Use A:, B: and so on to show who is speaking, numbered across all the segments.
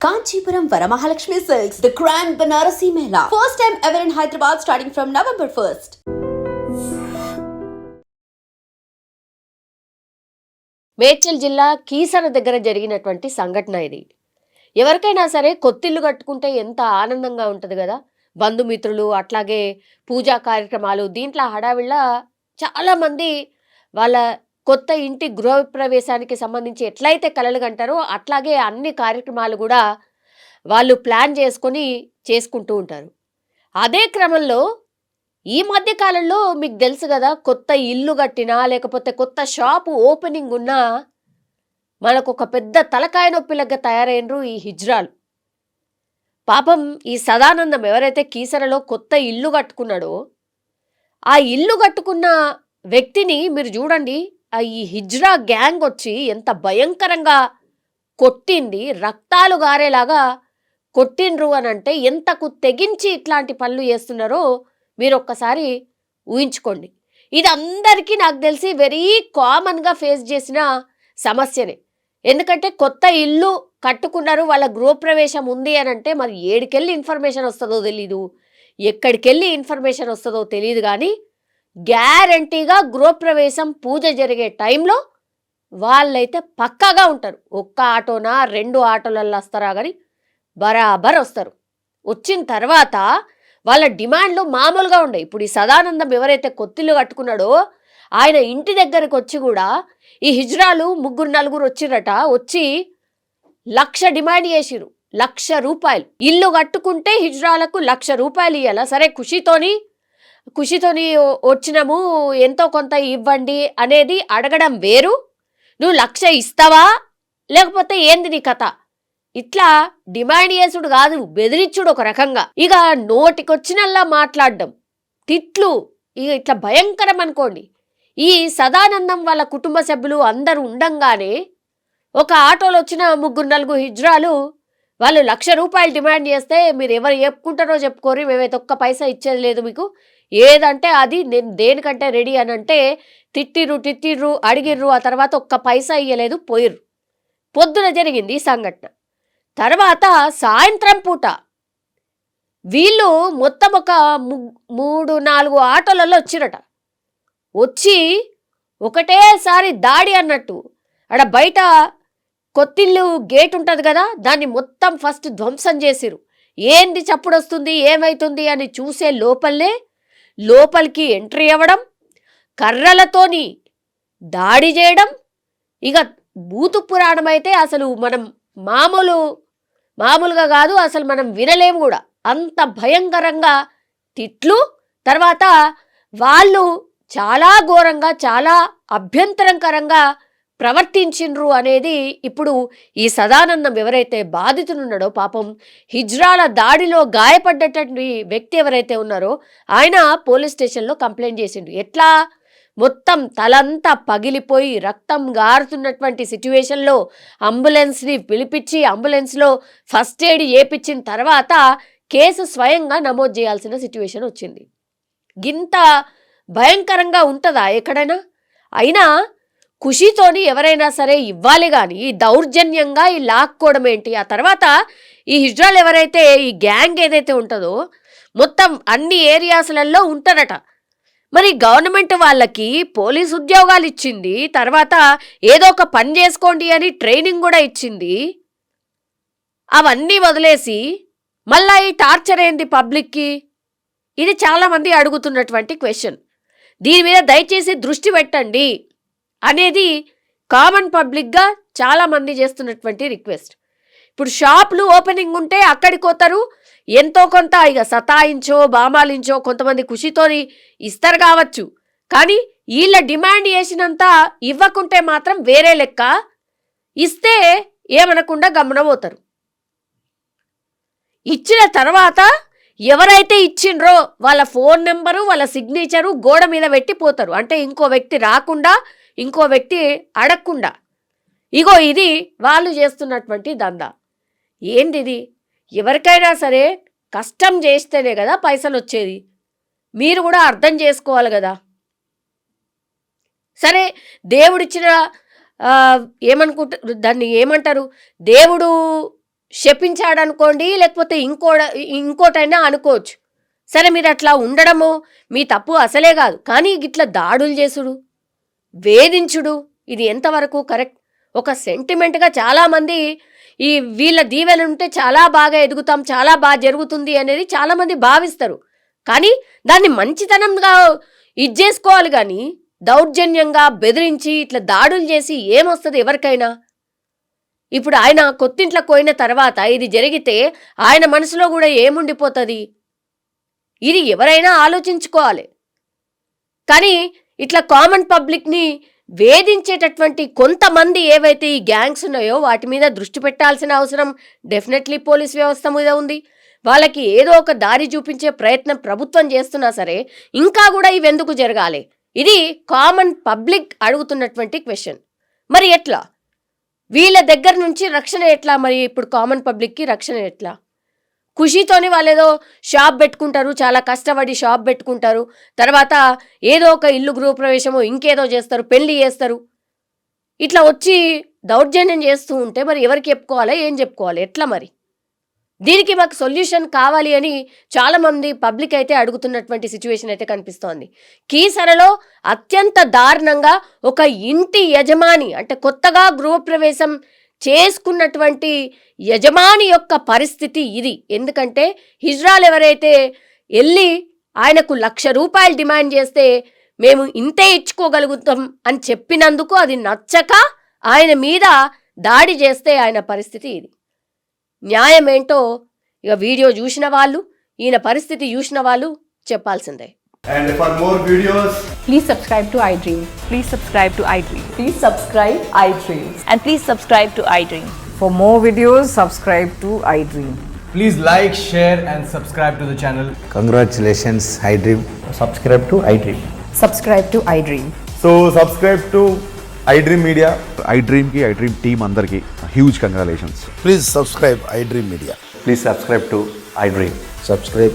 A: Kanchipuram Varamahalakshmi Silks, the Grand Banarasi Mela. First time ever in Hyderabad starting from November 1st.
B: Medchal జిల్లా కీసర దగ్గర జరిగినటువంటి సంఘటన ఇది. ఎవరికైనా సరే కొత్తిల్లు కట్టుకుంటే ఎంత ఆనందంగా ఉంటుంది కదా. బంధుమిత్రులు అట్లాగే పూజా కార్యక్రమాలు దీంట్లో హడావిళ్ళ చాలామంది వాళ్ళ కొత్త ఇంటి గృహప్రవేశానికి సంబంధించి ఎట్లయితే కలలు కంటారో అట్లాగే అన్ని కార్యక్రమాలు కూడా వాళ్ళు ప్లాన్ చేసుకుంటూ ఉంటారు. అదే క్రమంలో ఈ మధ్య కాలంలో మీకు తెలుసు కదా, కొత్త ఇల్లు కట్టినా లేకపోతే కొత్త షాపు ఓపెనింగ్ ఉన్నా మనకొక పెద్ద తలకాయ నొప్పిలాగా తయారైనరు ఈ హిజ్రాలు. పాపం ఈ సదానందం ఎవరైతే కీసరలో కొత్త ఇల్లు కట్టుకున్నాడో ఆ ఇల్లు కట్టుకున్న వ్యక్తిని మీరు చూడండి. ఈ హిజ్రా గ్యాంగ్ వచ్చి ఎంత భయంకరంగా కొట్టింది, రక్తాలు గారేలాగా కొట్టిండ్రు అని అంటే ఎంతకు తెగించి ఇట్లాంటి పనులు చేస్తున్నారో మీరు ఒక్కసారి ఊహించుకోండి. ఇది అందరికీ నాకు తెలిసి వెరీ కామన్గా ఫేస్ చేసిన సమస్యనే. ఎందుకంటే కొత్త ఇల్లు కట్టుకున్నారు, వాళ్ళ గృహప్రవేశం ఉంది అని అంటే మరి ఏడికెళ్ళి ఇన్ఫర్మేషన్ వస్తుందో తెలీదు, ఎక్కడికెళ్ళి ఇన్ఫర్మేషన్ వస్తుందో తెలియదు. కానీ గ్యారంటీగా గృహప్రవేశం పూజ జరిగే టైంలో వాళ్ళైతే పక్కాగా ఉంటారు. ఒక్క ఆటోనా 2 ఆటోలలో వస్తారా కానీ బరాబర్ వస్తారు. వచ్చిన తర్వాత వాళ్ళ డిమాండ్లు మామూలుగా ఉండే. ఇప్పుడు ఈ సదానందం ఎవరైతే కొత్తిల్లు కట్టుకున్నాడో ఆయన ఇంటి దగ్గరకు వచ్చి కూడా ఈ హిజ్రాలు 3-4 వచ్చిరట. వచ్చి 1,00,000 డిమాండ్ చేసిరు. 1,00,000 రూపాయలు. ఇల్లు కట్టుకుంటే హిజ్రాలకు 1,00,000 రూపాయలు ఇవ్వాలా? సరే ఖుషితోని వచ్చినాము, ఎంతో కొంత ఇవ్వండి అనేది అడగడం వేరు. నువ్వు 1,00,000 ఇస్తావా లేకపోతే ఏంది నీ కథ? ఇట్లా డిమాండ్ చేసుడు కాదు, బెదిరించుడు ఒక రకంగా. ఇక నోటికొచ్చినల్లా మాట్లాడడం, తిట్లు, ఇక ఇట్లా భయంకరం అనుకోండి. ఈ సదానందం వాళ్ళ కుటుంబ సభ్యులు అందరూ ఉండంగానే ఒక ఆటోలో వచ్చిన 3-4 హిజ్రాలు వాళ్ళు 1,00,000 రూపాయలు డిమాండ్ చేస్తే మీరు ఎవరు చెప్పుకుంటారో చెప్పుకోరు, మేమైతే ఒక్క పైసా ఇచ్చేది లేదు మీకు, ఏదంటే అది నేను దేనికంటే రెడీ అని అంటే తిట్టిర్రు అడిగిర్రు. ఆ తర్వాత ఒక్క పైసా ఇయ్యలేదు, పోయిర్రు. పొద్దున జరిగింది ఈ సంఘటన. తర్వాత సాయంత్రం పూట వీళ్ళు మొత్తం ఒక 3-4 ఆటోలలో వచ్చిరట. వచ్చి ఒకటేసారి దాడి అన్నట్టు ఆడ బయట కొత్తిల్లు గేట్ ఉంటుంది కదా, దాన్ని మొత్తం ఫస్ట్ ధ్వంసం చేసిరు. ఏంది చప్పుడు వస్తుంది, ఏమవుతుంది అని చూసే లోపలికి ఎంట్రీ అవ్వడం, కర్రలతోని దాడి చేయడం. ఇక భూతు పురాణం అయితే అసలు మనం మామూలుగా కాదు, అసలు మనం వినలేము కూడా. అంత భయంకరంగా తిట్లు. తర్వాత వాళ్ళు చాలా ఘోరంగా చాలా అభ్యంతరకరంగా ప్రవర్తించిండ్రు అనేది ఇప్పుడు ఈ సదానందం ఎవరైతే బాధితులున్నాడో, పాపం హిజ్రాల దాడిలో గాయపడ్డటువంటి వ్యక్తి ఎవరైతే ఉన్నారో ఆయన పోలీస్ స్టేషన్లో కంప్లైంట్ చేసిండు. ఎట్లా మొత్తం తలంతా పగిలిపోయి రక్తం గారుతున్నటువంటి సిచ్యువేషన్లో అంబులెన్స్ని పిలిపించి అంబులెన్స్లో ఫస్ట్ ఎయిడ్ చేపించిన తర్వాత కేసు స్వయంగా నమోదు చేయాల్సిన సిచ్యువేషన్ వచ్చింది. గింత భయంకరంగా ఉంటుందా ఎక్కడైనా? అయినా ఖుషితోని ఎవరైనా సరే ఇవ్వాలి కానీ దౌర్జన్యంగా ఈ లాక్కోవడం ఏంటి? ఆ తర్వాత ఈ హిజ్రాలు ఎవరైతే ఈ గ్యాంగ్ ఏదైతే ఉంటుందో మొత్తం అన్ని ఏరియాస్లలో ఉంటారట. మరి గవర్నమెంట్ వాళ్ళకి పోలీస్ ఉద్యోగాలు ఇచ్చింది, తర్వాత ఏదో ఒక పని చేసుకోండి అని ట్రైనింగ్ కూడా ఇచ్చింది. అవన్నీ వదిలేసి మళ్ళా ఈ టార్చర్ ఏంది పబ్లిక్కి? ఇది చాలామంది అడుగుతున్నటువంటి క్వశ్చన్. దీని మీద దయచేసి దృష్టి పెట్టండి అనేది కామన్ పబ్లిక్గా చాలామంది చేస్తున్నటువంటి రిక్వెస్ట్. ఇప్పుడు షాపులు ఓపెనింగ్ ఉంటే అక్కడికి పోతారు, ఎంతో కొంత ఇక సతాయించో బామాలించో కొంతమంది ఖుషితోని ఇస్తారు కావచ్చు. కానీ వీళ్ళ డిమాండ్ చేసినంత ఇవ్వకుంటే మాత్రం వేరే లెక్క, ఇస్తే ఏమనకుండా గమనమవుతారు. ఇచ్చిన తర్వాత ఎవరైతే ఇచ్చిండ్రో వాళ్ళ ఫోన్ నెంబరు వాళ్ళ సిగ్నేచరు గోడ మీద పెట్టిపోతారు. అంటే ఇంకో వ్యక్తి రాకుండా, ఇంకో వ్యక్తి అడగకుండా. ఇగో ఇది వాళ్ళు చేస్తున్నటువంటి దందా. ఏంటిది? ఎవరికైనా సరే కష్టం చేస్తేనే కదా పైసలు వచ్చేది. మీరు కూడా అర్థం చేసుకోవాలి కదా. సరే దేవుడిచ్చిన ఏమనుకుంటారు దాన్ని, ఏమంటారు, దేవుడు శపించాడనుకోండి, లేకపోతే ఇంకోటైనా అనుకోవచ్చు. సరే, మీరు అట్లా ఉండడము మీ తప్పు అసలే కాదు. కానీ ఇట్లా దాడులు చేసుడు, వేధించుడు, ఇది ఎంతవరకు కరెక్ట్? ఒక సెంటిమెంట్గా చాలామంది ఈ వీళ్ళ దీవెన ఉంటే చాలా బాగా ఎదుగుతాం, చాలా బాగా జరుగుతుంది అనేది చాలామంది భావిస్తారు. కానీ దాన్ని మంచితనంగా ఇది చేసుకోవాలి. కానీ దౌర్జన్యంగా బెదిరించి ఇట్లా దాడులు చేసి ఏమొస్తుంది ఎవరికైనా? ఇప్పుడు ఆయన కొత్తింట్లోకి పోయిన తర్వాత ఇది జరిగితే ఆయన మనసులో కూడా ఏముండిపోతుంది? ఇది ఎవరైనా ఆలోచించుకోవాలి. కానీ ఇట్లా కామన్ పబ్లిక్ని వేధించేటటువంటి కొంతమంది ఏవైతే ఈ గ్యాంగ్స్ ఉన్నాయో వాటి మీద దృష్టి పెట్టాల్సిన అవసరం డెఫినెట్లీ పోలీస్ వ్యవస్థ మీద ఉంది. వాళ్ళకి ఏదో ఒక దారి చూపించే ప్రయత్నం ప్రభుత్వం చేస్తున్నా సరే ఇంకా కూడా ఇవెందుకు జరగాలి? ఇది కామన్ పబ్లిక్ అడుగుతున్నటువంటి క్వశ్చన్. మరి ఎట్లా వీళ్ళ దగ్గర నుంచి రక్షణ ఎట్లా? మరి ఇప్పుడు కామన్ పబ్లిక్కి రక్షణ ఎట్లా? ఖుషీతోని వాళ్ళు ఏదో షాప్ పెట్టుకుంటారు, చాలా కష్టపడి షాప్ పెట్టుకుంటారు, తర్వాత ఏదో ఒక ఇల్లు గృహప్రవేశమో ఇంకేదో చేస్తారు, పెళ్లి చేస్తారు. ఇట్లా వచ్చి దౌర్జన్యం చేస్తూ ఉంటే మరి ఎవరికి చెప్పుకోవాలి, ఏం చెప్పుకోవాలి, ఎట్లా? మరి దీనికి మాకు సొల్యూషన్ కావాలి అని చాలామంది పబ్లిక్ అయితే అడుగుతున్నటువంటి సిచ్యువేషన్ అయితే కనిపిస్తోంది. కీసరలో అత్యంత దారుణంగా ఒక ఇంటి యజమాని, అంటే కొత్తగా గృహప్రవేశం చేసుకున్నటువంటి యజమాని యొక్క పరిస్థితి ఇది. ఎందుకంటే హిజ్రాలు ఎవరైతే వెళ్ళి ఆయనకు ₹1,00,000 డిమాండ్ చేస్తే మేము ఇంతే ఇచ్చుకోగలుగుతాం అని చెప్పినందుకు అది నచ్చక ఆయన మీద దాడి చేస్తే ఆయన పరిస్థితి ఇది. న్యాయం ఏంటో ఇక వీడియో చూసిన వాళ్ళు, ఈయన పరిస్థితి చూసిన వాళ్ళు చెప్పాల్సిందే.
C: And for more videos,
D: Please subscribe to iDream. Please subscribe to iDream.
E: Please subscribe iDream.
D: And please subscribe to iDream.
E: For more videos, subscribe to iDream.
C: please like, share and subscribe to the channel.
F: Congratulations, iDream.
G: Subscribe to iDream.
E: Subscribe to iDream.
C: So subscribe to iDream Media.
H: iDream ki iDream team andarki huge congratulations.
F: Please subscribe iDream Media.
G: Please subscribe to iDream.
F: Subscribe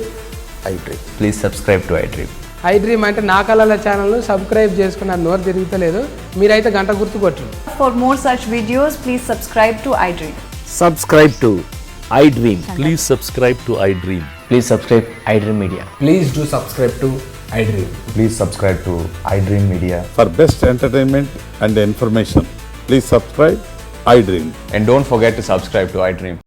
F: iDream.
G: Please subscribe to iDream.
I: iDream అంటే నా కళల ఛానల్ను subscribe చేసుకున్న నోరు తిరుగుతలేదు, మీరైతే గంట గుర్తు కొట్టండి.
E: For more such videos, please subscribe to iDream.
J: Subscribe to iDream.
K: Please subscribe to iDream.
G: Please subscribe iDream Media.
C: Please do subscribe to iDream.
G: Please subscribe to iDream Media.
K: For best entertainment and information, please subscribe iDream.
G: And don't forget to subscribe to iDream.